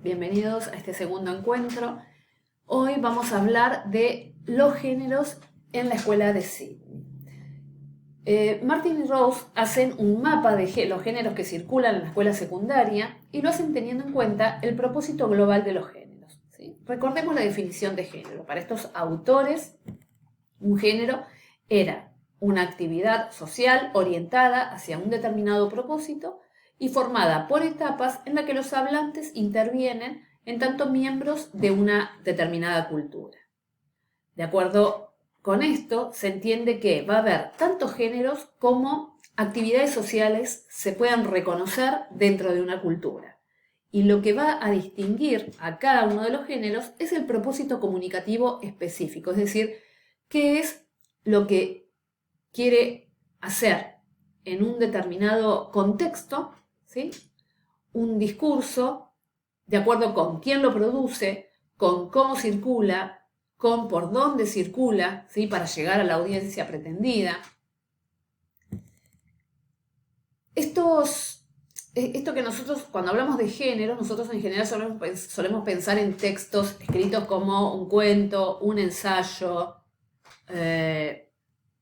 Bienvenidos a este segundo encuentro. Hoy vamos a hablar de los géneros en la escuela de Sydney. Martin y Rose hacen un mapa de los géneros que circulan en la escuela secundaria y lo hacen teniendo en cuenta el propósito global de los géneros, ¿sí? Recordemos la definición de género. Para estos autores, un género era una actividad social orientada hacia un determinado propósito y formada por etapas en las que los hablantes intervienen en tanto miembros de una determinada cultura. De acuerdo con esto, se entiende que va a haber tantos géneros como actividades sociales se puedan reconocer dentro de una cultura. Y lo que va a distinguir a cada uno de los géneros es el propósito comunicativo específico, es decir, qué es lo que quiere hacer en un determinado contexto, ¿sí? Un discurso, de acuerdo con quién lo produce, con cómo circula, con por dónde circula, ¿sí? Para llegar a la audiencia pretendida. Esto que nosotros, cuando hablamos de género, nosotros en general solemos pensar en textos escritos como un cuento, un ensayo,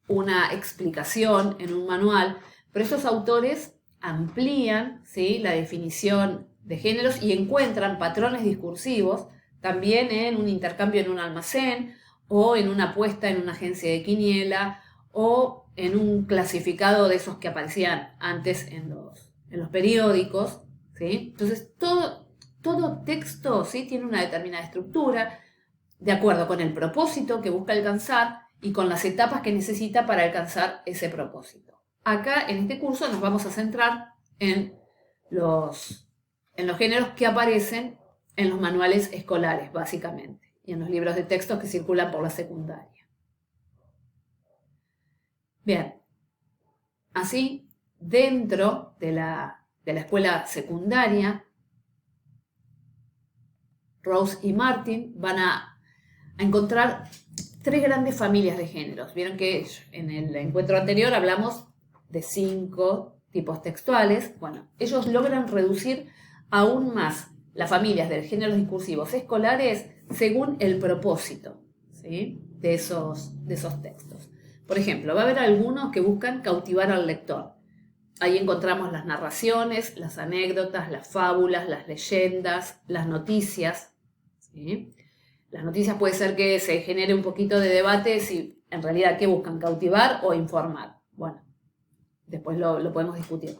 una explicación en un manual, pero estos autores amplían, ¿sí?, la definición de géneros y encuentran patrones discursivos también en un intercambio en un almacén o en una apuesta en una agencia de quiniela o en un clasificado de esos que aparecían antes en los periódicos, ¿sí? Entonces todo texto, ¿sí?, tiene una determinada estructura de acuerdo con el propósito que busca alcanzar y con las etapas que necesita para alcanzar ese propósito. Acá en este curso nos vamos a centrar en los géneros que aparecen en los manuales escolares, básicamente, y en los libros de textos que circulan por la secundaria. Bien, así, dentro de la escuela secundaria, Rose y Martin van a encontrar tres grandes familias de géneros. Vieron que en el encuentro anterior hablamos de 5 tipos textuales. Bueno, ellos logran reducir aún más las familias de géneros discursivos escolares según el propósito, ¿sí?, de esos textos. Por ejemplo, va a haber algunos que buscan cautivar al lector. Ahí encontramos las narraciones, las anécdotas, las fábulas, las leyendas, las noticias, ¿sí? Las noticias puede ser que se genere un poquito de debate si en realidad qué buscan, cautivar o informar. Bueno, después lo podemos discutir.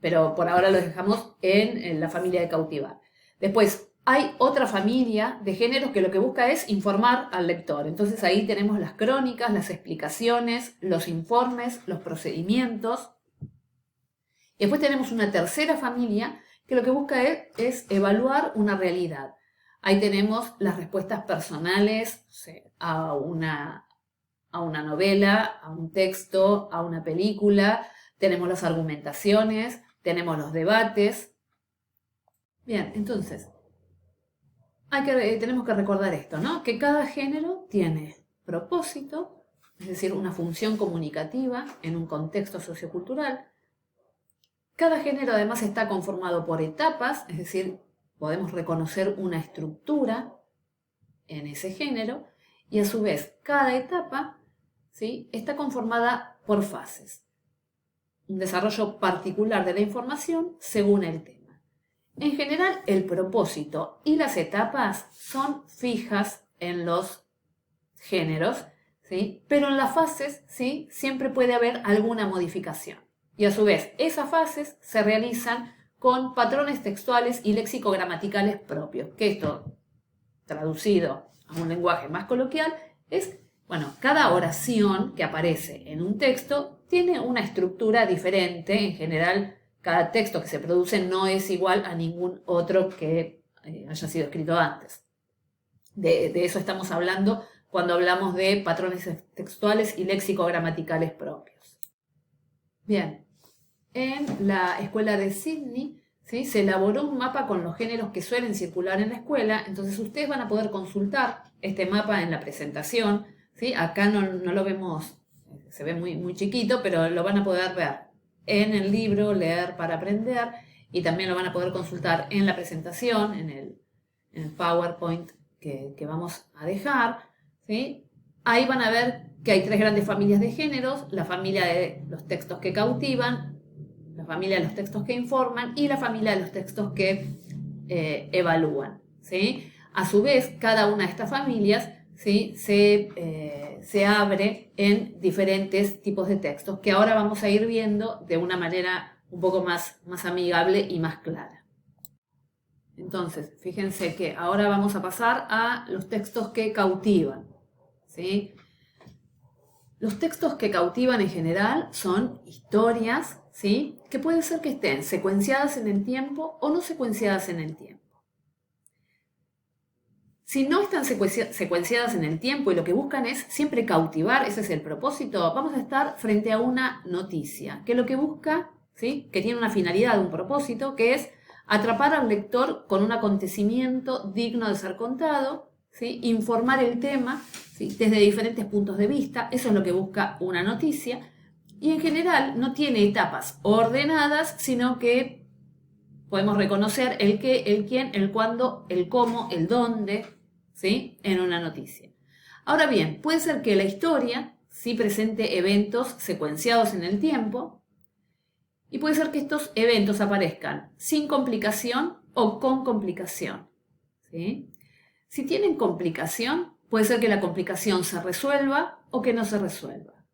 Pero por ahora lo dejamos en la familia de cautivar. Después hay otra familia de géneros que lo que busca es informar al lector. Entonces ahí tenemos las crónicas, las explicaciones, los informes, los procedimientos. Y después tenemos una tercera familia que lo que busca es evaluar una realidad. Ahí tenemos las respuestas personales, o sea, a una novela, a un texto, a una película. Tenemos las argumentaciones, tenemos los debates. Bien, entonces, tenemos que recordar esto, ¿no? Que cada género tiene propósito, es decir, una función comunicativa en un contexto sociocultural. Cada género además está conformado por etapas, es decir, podemos reconocer una estructura en ese género y a su vez cada etapa, ¿sí?, está conformada por fases. Un desarrollo particular de la información según el tema. En general, el propósito y las etapas son fijas en los géneros, ¿sí?, pero en las fases, ¿sí?, siempre puede haber alguna modificación. Y a su vez, esas fases se realizan con patrones textuales y léxico-gramaticales propios, que esto, traducido a un lenguaje más coloquial, es, bueno, cada oración que aparece en un texto tiene una estructura diferente. En general, cada texto que se produce no es igual a ningún otro que haya sido escrito antes. De eso estamos hablando cuando hablamos de patrones textuales y léxico-gramaticales propios. Bien, en la escuela de Sydney, ¿sí?, se elaboró un mapa con los géneros que suelen circular en la escuela. Entonces ustedes van a poder consultar este mapa en la presentación, ¿sí? Acá no lo vemos, se ve muy, muy chiquito, pero lo van a poder ver en el libro Leer para Aprender. y también lo van a poder consultar en la presentación, en el PowerPoint que vamos a dejar, ¿sí? Ahí van a ver que hay 3 grandes familias de géneros: la familia de los textos que cautivan, la familia de los textos que informan y la familia de los textos que evalúan, ¿sí? A su vez, cada una de estas familias, ¿sí?, se abre en diferentes tipos de textos que ahora vamos a ir viendo de una manera un poco más amigable y más clara. Entonces, fíjense que ahora vamos a pasar a los textos que cautivan, ¿sí? Los textos que cautivan en general son historias, ¿sí?, que puede ser que estén secuenciadas en el tiempo o no secuenciadas en el tiempo. Si no están secuenciadas en el tiempo y lo que buscan es siempre cautivar, ese es el propósito, vamos a estar frente a una noticia que lo que busca, ¿sí?, que tiene una finalidad, un propósito, que es atrapar al lector con un acontecimiento digno de ser contado, ¿sí?, informar el tema, ¿sí?, desde diferentes puntos de vista. Eso es lo que busca una noticia, y en general no tiene etapas ordenadas, sino que podemos reconocer el qué, el quién, el cuándo, el cómo, el dónde, ¿sí?, en una noticia. Ahora bien, puede ser que la historia sí presente eventos secuenciados en el tiempo, y puede ser que estos eventos aparezcan sin complicación o con complicación, ¿sí? Si tienen complicación, puede ser que la complicación se resuelva o que no se resuelva.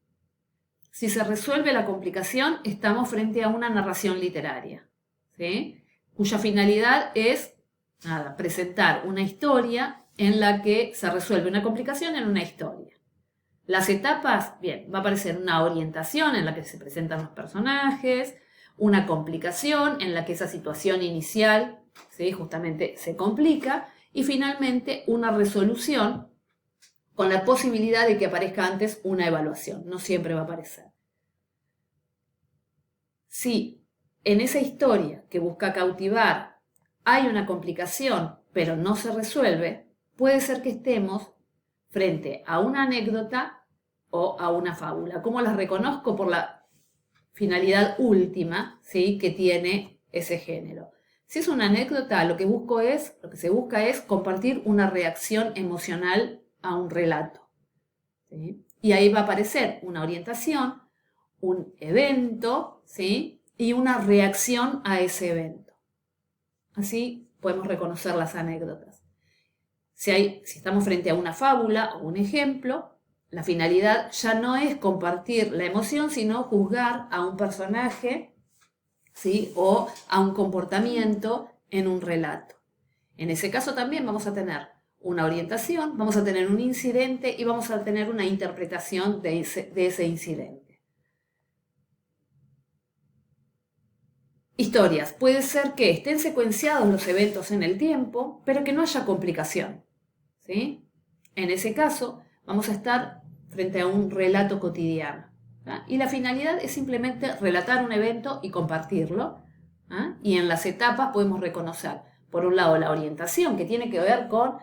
Si se resuelve la complicación, estamos frente a una narración literaria, ¿sí?, cuya finalidad es presentar una historia en la que se resuelve una complicación en una historia. Las etapas, bien, va a aparecer una orientación en la que se presentan los personajes, una complicación en la que esa situación inicial, ¿sí?, justamente se complica, y finalmente una resolución con la posibilidad de que aparezca antes una evaluación. No siempre va a aparecer. Si en esa historia que busca cautivar hay una complicación pero no se resuelve, puede ser que estemos frente a una anécdota o a una fábula. ¿Cómo las reconozco? Por la finalidad última, ¿sí?, que tiene ese género. Si es una anécdota, lo que se busca es compartir una reacción emocional a un relato, ¿sí? Y ahí va a aparecer una orientación, un evento, ¿sí?, y una reacción a ese evento. Así podemos reconocer las anécdotas. Si estamos frente a una fábula o un ejemplo, la finalidad ya no es compartir la emoción, sino juzgar a un personaje, ¿sí?, o a un comportamiento en un relato. En ese caso también vamos a tener una orientación, vamos a tener un incidente y vamos a tener una interpretación de ese incidente. Historias. Puede ser que estén secuenciados los eventos en el tiempo, pero que no haya complicación, ¿sí? En ese caso, vamos a estar frente a un relato cotidiano, ¿sí?, y la finalidad es simplemente relatar un evento y compartirlo, ¿sí?, y en las etapas podemos reconocer, por un lado, la orientación, que tiene que ver con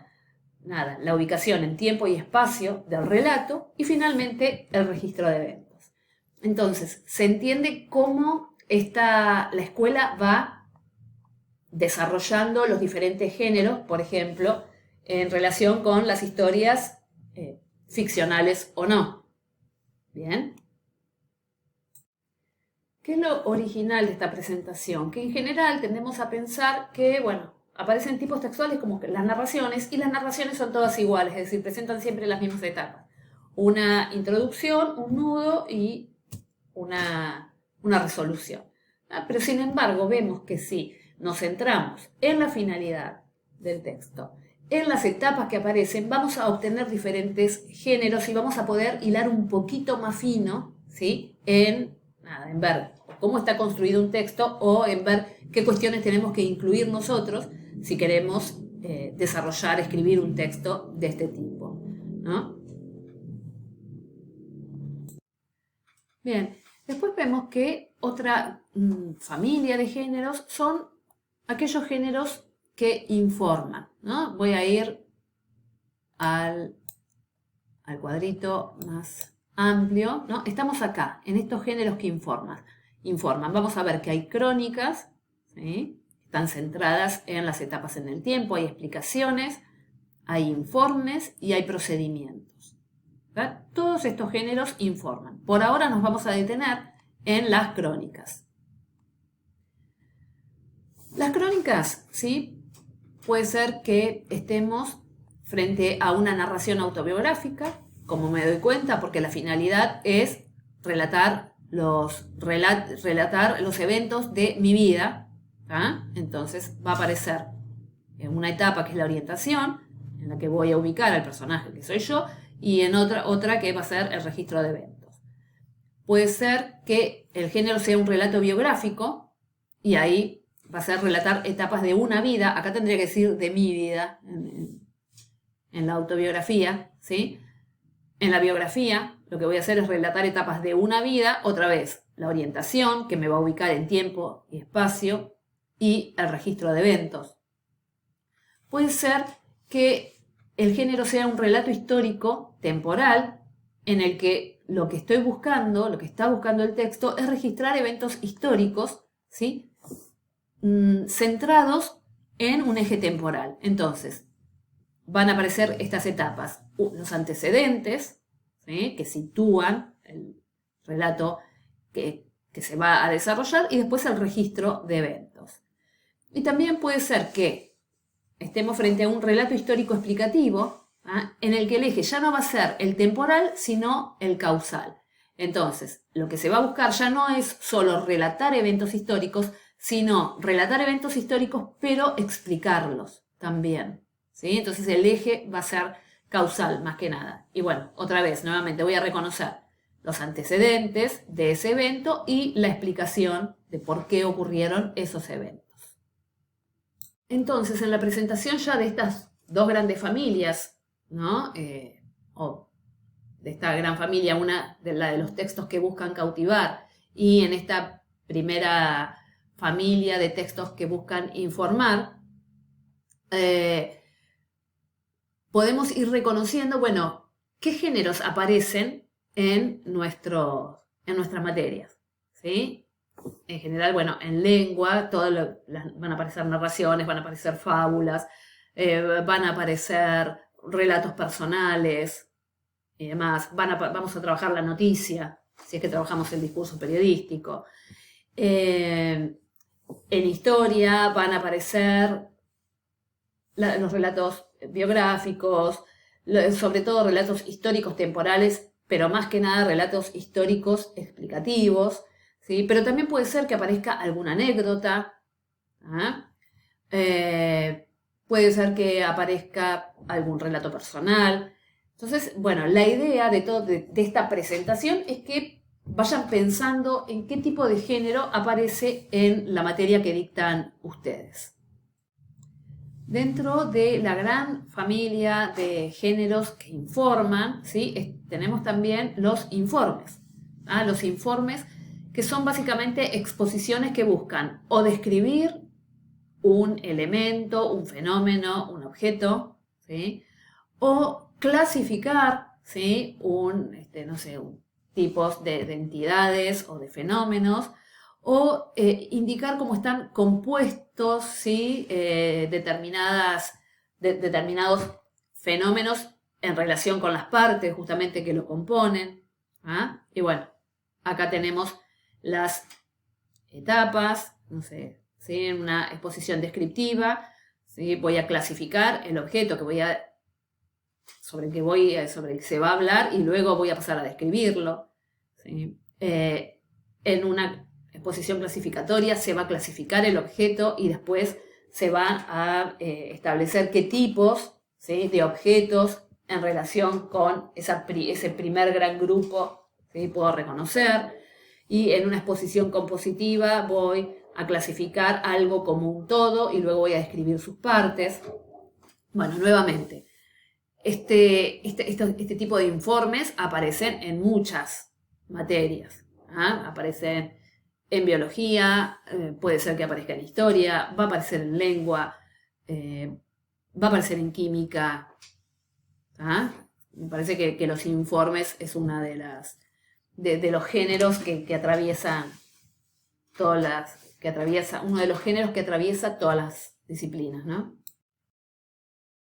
la ubicación en tiempo y espacio del relato, y finalmente el registro de eventos. Entonces, se entiende cómo la escuela va desarrollando los diferentes géneros, por ejemplo, en relación con las historias ficcionales o no. Bien. ¿Qué es lo original de esta presentación? Que en general tendemos a pensar que, aparecen tipos textuales como las narraciones, y las narraciones son todas iguales, es decir, presentan siempre las mismas etapas. Una introducción, un nudo y una resolución. Pero sin embargo, vemos que si nos centramos en la finalidad del texto, en las etapas que aparecen, vamos a obtener diferentes géneros y vamos a poder hilar un poquito más fino, ¿sí?, en ver cómo está construido un texto o en ver qué cuestiones tenemos que incluir nosotros si queremos desarrollar, escribir un texto de este tipo, ¿no? Bien, después vemos que otra familia de géneros son aquellos géneros que informan, ¿no? Voy a ir al cuadrito más amplio, ¿no? Estamos acá, en estos géneros que informan. Vamos a ver que hay crónicas, ¿sí? Están centradas en las etapas en el tiempo, hay explicaciones, hay informes y hay procedimientos. ¿Verdad? Todos estos géneros informan. Por ahora nos vamos a detener en las crónicas. Las crónicas, ¿sí? Puede ser que estemos frente a una narración autobiográfica, como me doy cuenta, porque la finalidad es relatar los eventos de mi vida. Entonces va a aparecer en una etapa que es la orientación, en la que voy a ubicar al personaje que soy yo, y en otra que va a ser el registro de eventos. Puede ser que el género sea un relato biográfico, y ahí va a ser relatar etapas de una vida. Acá tendría que decir de mi vida, en la autobiografía, ¿sí? En la biografía, lo que voy a hacer es relatar etapas de una vida, otra vez, la orientación, que me va a ubicar en tiempo y espacio, y el registro de eventos. Puede ser que el género sea un relato histórico, temporal, en el que lo que estoy buscando, lo que está buscando el texto, es registrar eventos históricos, ¿sí? Centrados en un eje temporal. Entonces, van a aparecer estas etapas, los antecedentes, ¿sí? Que sitúan el relato que se va a desarrollar, y después el registro de eventos. Y también puede ser que estemos frente a un relato histórico explicativo, en el que el eje ya no va a ser el temporal, sino el causal. Entonces, lo que se va a buscar ya no es solo relatar eventos históricos, sino relatar eventos históricos, pero explicarlos también, ¿sí? Entonces el eje va a ser causal, más que nada. Y bueno, otra vez, nuevamente voy a reconocer los antecedentes de ese evento y la explicación de por qué ocurrieron esos eventos. Entonces, en la presentación ya de estas dos grandes familias, ¿no? O de esta gran familia, una de la de los textos que buscan cautivar, y en esta primera familia de textos que buscan informar, podemos ir reconociendo, bueno, qué géneros aparecen en nuestras materias, ¿sí? En general, bueno, en lengua, van a aparecer narraciones, van a aparecer fábulas, van a aparecer relatos personales y demás. Vamos a trabajar la noticia, si es que trabajamos el discurso periodístico. En historia van a aparecer los relatos biográficos, sobre todo relatos históricos temporales, pero más que nada relatos históricos explicativos, ¿sí? Pero también puede ser que aparezca alguna anécdota, puede ser que aparezca algún relato personal. Entonces, bueno, la idea de esta presentación es que vayan pensando en qué tipo de género aparece en la materia que dictan ustedes. Dentro de la gran familia de géneros que informan, ¿sí? Tenemos también los informes. Los informes, que son básicamente exposiciones que buscan o describir un elemento, un fenómeno, un objeto, ¿sí? O clasificar, ¿sí? Tipos de entidades o de fenómenos, o indicar cómo están compuestos, ¿sí? Determinados fenómenos en relación con las partes justamente que lo componen. Y bueno, acá tenemos las etapas, ¿sí? En una exposición descriptiva, ¿sí? Voy a clasificar el objeto sobre el que se va a hablar, y luego voy a pasar a describirlo, ¿sí? En una exposición clasificatoria se va a clasificar el objeto y después se va a establecer qué tipos, ¿sí? De objetos en relación con ese primer gran grupo, ¿sí? Puedo reconocer. Y en una exposición compositiva voy a clasificar algo como un todo y luego voy a describir sus partes. Bueno, nuevamente, este tipo de informes aparecen en muchas materias. Aparecen en biología, puede ser que aparezca en historia, va a aparecer en lengua, va a aparecer en química. Me parece que los informes es una de los géneros que atraviesan todas que atraviesa, uno de los géneros que atraviesa todas las disciplinas, ¿no?